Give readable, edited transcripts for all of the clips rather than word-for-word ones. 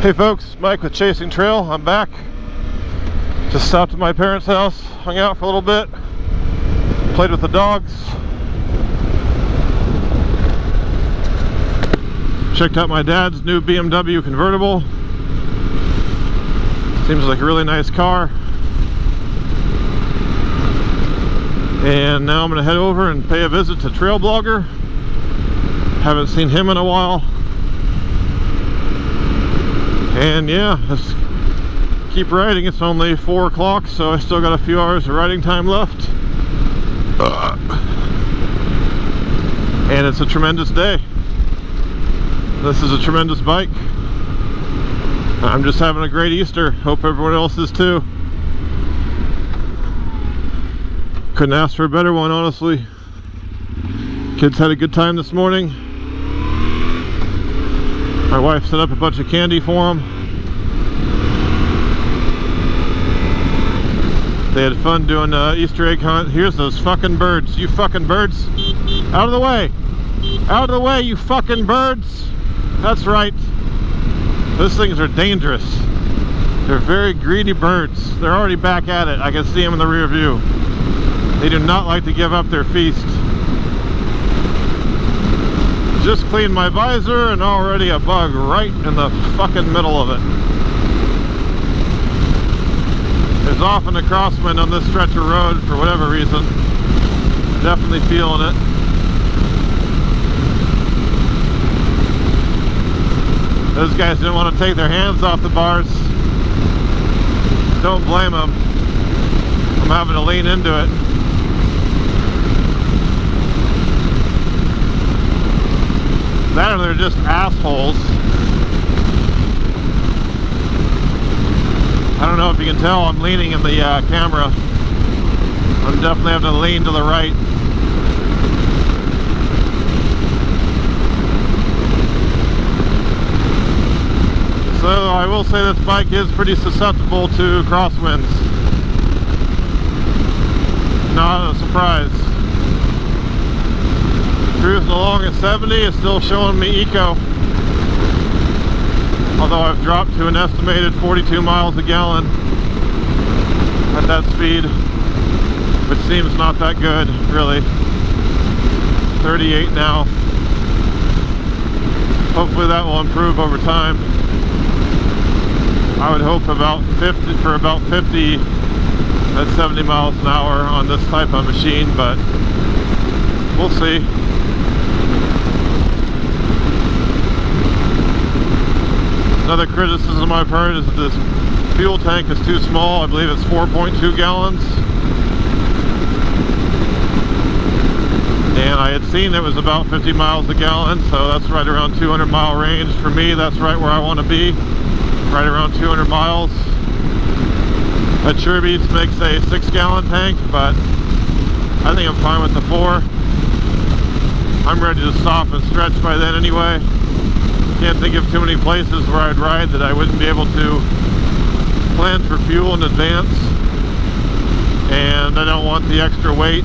Hey folks, Mike with Chasing Trail. I'm back. Just stopped at my parents' house, hung out for a little bit, played with the dogs, checked out my dad's new BMW convertible. Seems like a really nice car. And now I'm going to head over and pay a visit to Trailblogger. Haven't seen him in a while. And yeah, let's keep riding. It's only 4 o'clock, so I still got a few hours of riding time left. And it's a tremendous day. This is a tremendous bike. I'm just having a great Easter. Hope everyone else is too. Couldn't ask for a better one, honestly. Kids had a good time this morning. My wife set up a bunch of candy for them. They had fun doing Easter egg hunt. Here's those fucking birds. You fucking birds. Out of the way. Out of the way, you fucking birds. That's right. Those things are dangerous. They're very greedy birds. They're already back at it. I can see them in the rear view. They do not like to give up their feast. Just cleaned my visor and already a bug right in the fucking middle of it. There's often a crosswind on this stretch of road for whatever reason. Definitely feeling it. Those guys didn't want to take their hands off the bars. Don't blame them. I'm having to lean into it. That or they're just assholes. I don't know if you can tell, I'm leaning in the camera. I'm definitely having to lean to the right. So I will say this bike is pretty susceptible to crosswinds. Not a surprise. Cruising along at 70 is still showing me eco. Although I've dropped to an estimated 42 miles a gallon at that speed, which seems not that good, really. 38 now. Hopefully that will improve over time. I would hope about 50 for about 50 at 70 miles an hour on this type of machine, but we'll see. Another criticism I've heard is that this fuel tank is too small. I believe it's 4.2 gallons. And I had seen it was about 50 miles a gallon, so that's right around 200 mile range. For me, that's right where I want to be, right around 200 miles. That Sherbeats makes a 6-gallon tank, but I think I'm fine with the 4. I'm ready to stop and stretch by then anyway. Can't think of too many places where I'd ride that I wouldn't be able to plan for fuel in advance, and I don't want the extra weight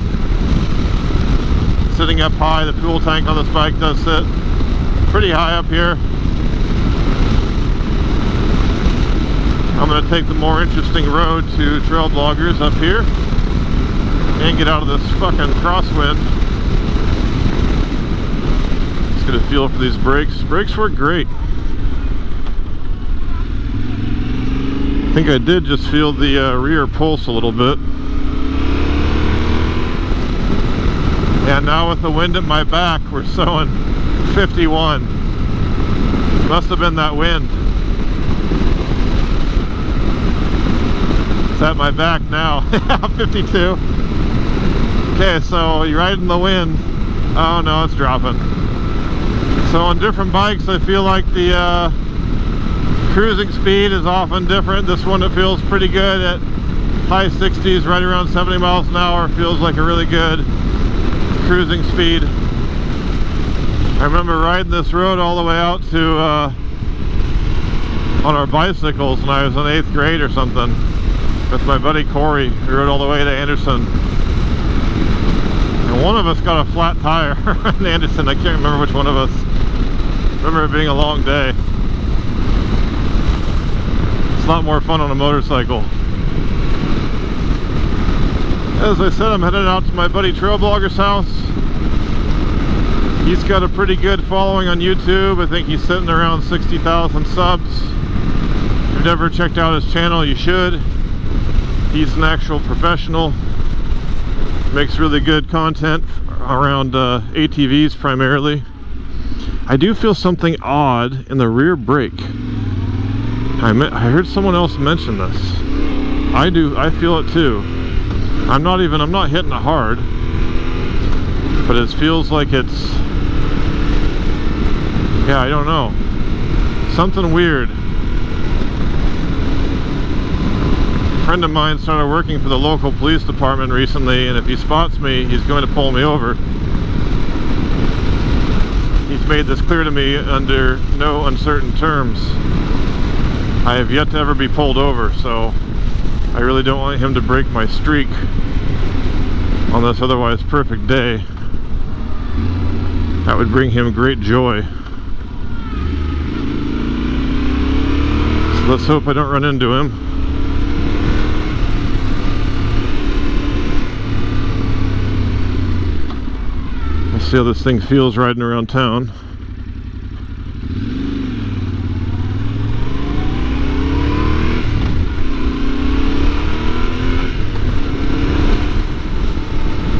sitting up high. The fuel tank on this bike does sit pretty high up here. I'm going to take the more interesting road to Trailbloggers up here and get out of this fucking crosswind. Get a feel for these brakes. Brakes work great. I think I did just feel the rear pulse a little bit. And now with the wind at my back, we're showing 51. Must have been that wind. It's at my back now. 52. Okay, so you're riding the wind. Oh no, it's dropping. So on different bikes, I feel like the cruising speed is often different. This one, it feels pretty good at high 60s, right around 70 miles an hour. Feels like a really good cruising speed. I remember riding this road all the way out to on our bicycles when I was in 8th grade or something with my buddy Corey. We rode all the way to Anderson. And one of us got a flat tire in Anderson. I can't remember which one of us. I remember it being a long day. It's a lot more fun on a motorcycle. As I said, I'm headed out to my buddy Trailblogger's house. He's got a pretty good following on YouTube. I think he's sitting around 60,000 subs. If you've never checked out his channel, you should. He's an actual professional. Makes really good content around ATVs primarily. I do feel something odd in the rear brake. I heard someone else mention this. I feel it too. I'm not hitting it hard, but it feels like it's, yeah, I don't know, something weird. A friend of mine started working for the local police department recently, and if he spots me, he's going to pull me over. He's made this clear to me under no uncertain terms. I have yet to ever be pulled over, so I really don't want him to break my streak on this otherwise perfect day. That would bring him great joy. So let's hope I don't run into him. Let's see how this thing feels riding around town.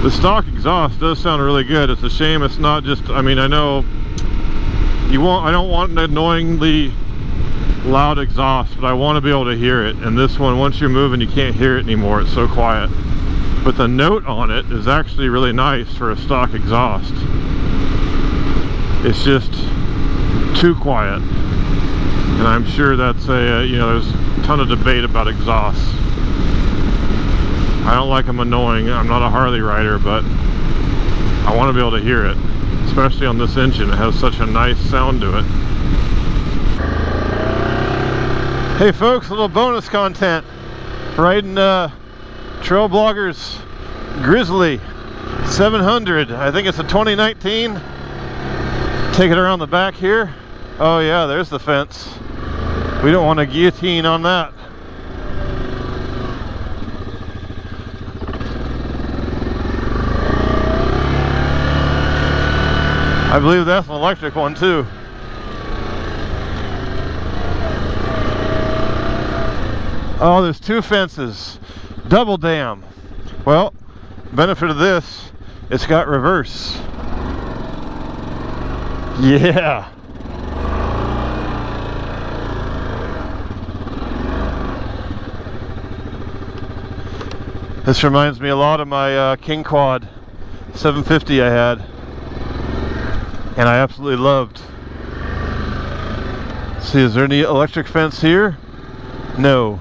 The stock exhaust does sound really good. It's a shame it's not just, I mean, I know I don't want an annoyingly loud exhaust, but I want to be able to hear it. And this one, once you're moving, you can't hear it anymore. It's so quiet. But the note on it is actually really nice for a stock exhaust. It's just too quiet. And I'm sure that's you know, there's a ton of debate about exhausts. I don't like them annoying. I'm not a Harley rider, but I want to be able to hear it, especially on this engine. It has such a nice sound to it. Hey folks, a little bonus content. Riding Trailblogger's Grizzly 700. I think it's a 2019. Take it around the back here. Oh yeah, there's the fence. We don't want a guillotine on that. I believe that's an electric one too. Oh, there's two fences. Double dam. Well, benefit of this, it's got reverse. Yeah. This reminds me a lot of my King Quad 750 I had. And I absolutely loved. See, is there any electric fence here? No.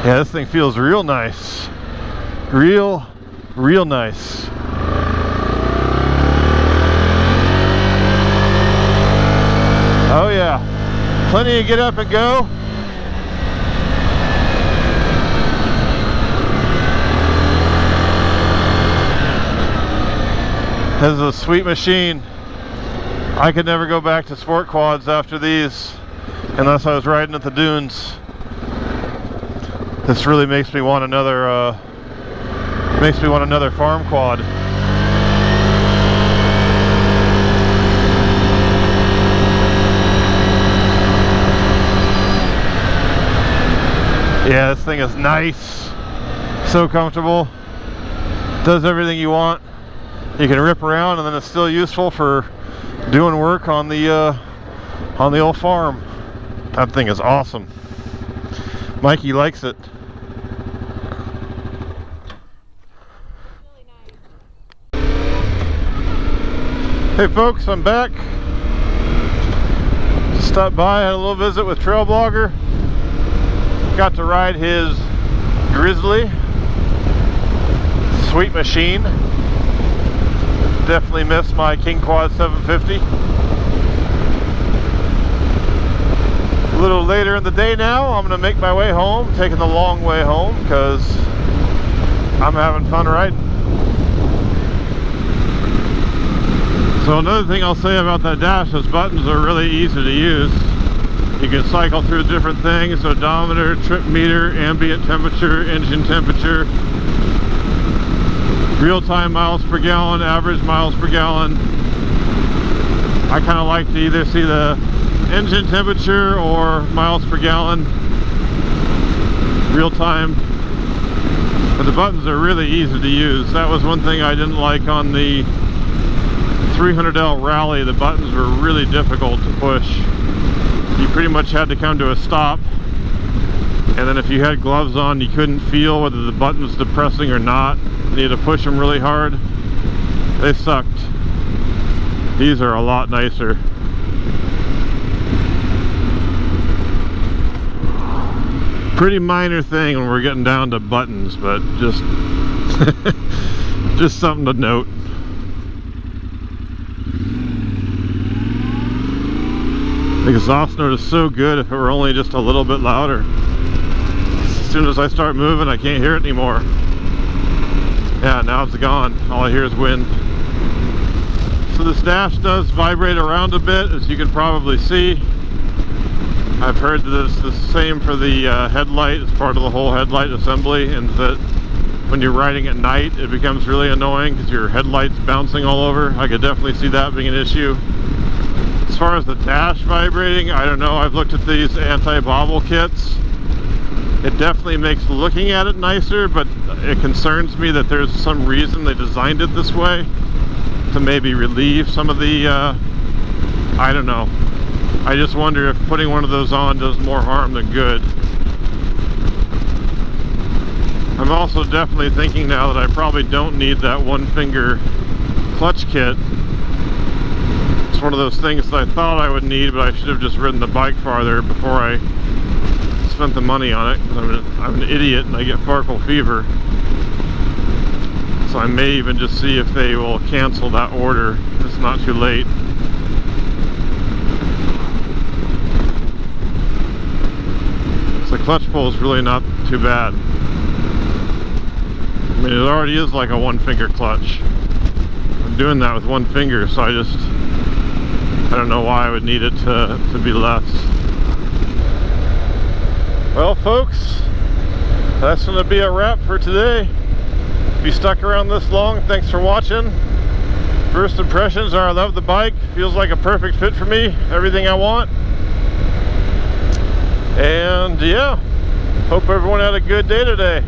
Yeah, this thing feels real nice. Real nice. Oh yeah, plenty of get up and go. This is a sweet machine. I could never go back to sport quads after these unless I was riding at the dunes. This really makes me want another farm quad. Yeah, this thing is nice. So comfortable. Does everything you want. You can rip around and then it's still useful for doing work on the old farm. That thing is awesome. Mikey likes it. Hey folks, I'm back. Just stopped by, had a little visit with Trailblogger. Got to ride his Grizzly. Sweet machine. Definitely missed my King Quad 750. A little later in the day now, I'm gonna make my way home, taking the long way home because I'm having fun riding. So another thing I'll say about that dash, those buttons are really easy to use. You can cycle through different things: odometer, trip meter, ambient temperature, engine temperature, real-time miles per gallon, average miles per gallon. I kind of like to either see the engine temperature or miles per gallon real time. But the buttons are really easy to use. That was one thing I didn't like on the 300L Rally. The buttons were really difficult to push. You pretty much had to come to a stop, and then if you had gloves on, you couldn't feel whether the button was depressing or not. You had to push them really hard. They sucked. These are a lot nicer. Pretty minor thing when we're getting down to buttons, but just just something to note. The exhaust note is so good if it were only just a little bit louder. As soon as I start moving, I can't hear it anymore. Yeah, now it's gone. All I hear is wind. So this dash does vibrate around a bit, as you can probably see. I've heard that it's the same for the headlight. It's part of the whole headlight assembly, and that when you're riding at night, it becomes really annoying because your headlight's bouncing all over. I could definitely see that being an issue. As far as the dash vibrating, I don't know. I've looked at these anti-bobble kits. It definitely makes looking at it nicer, but it concerns me that there's some reason they designed it this way to maybe relieve some of the, I don't know. I just wonder if putting one of those on does more harm than good. I'm also definitely thinking now that I probably don't need that one finger clutch kit. It's one of those things that I thought I would need, but I should have just ridden the bike farther before I spent the money on it. I'm an idiot and I get farkle fever. So I may even just see if they will cancel that order if it's not too late. So the clutch pull is really not too bad. I mean, it already is like a one finger clutch. I'm doing that with one finger, so I don't know why I would need it to be less. Well, folks, that's going to be a wrap for today. If you stuck around this long, thanks for watching. First impressions are I love the bike. Feels like a perfect fit for me. Everything I want. And yeah, hope everyone had a good day today.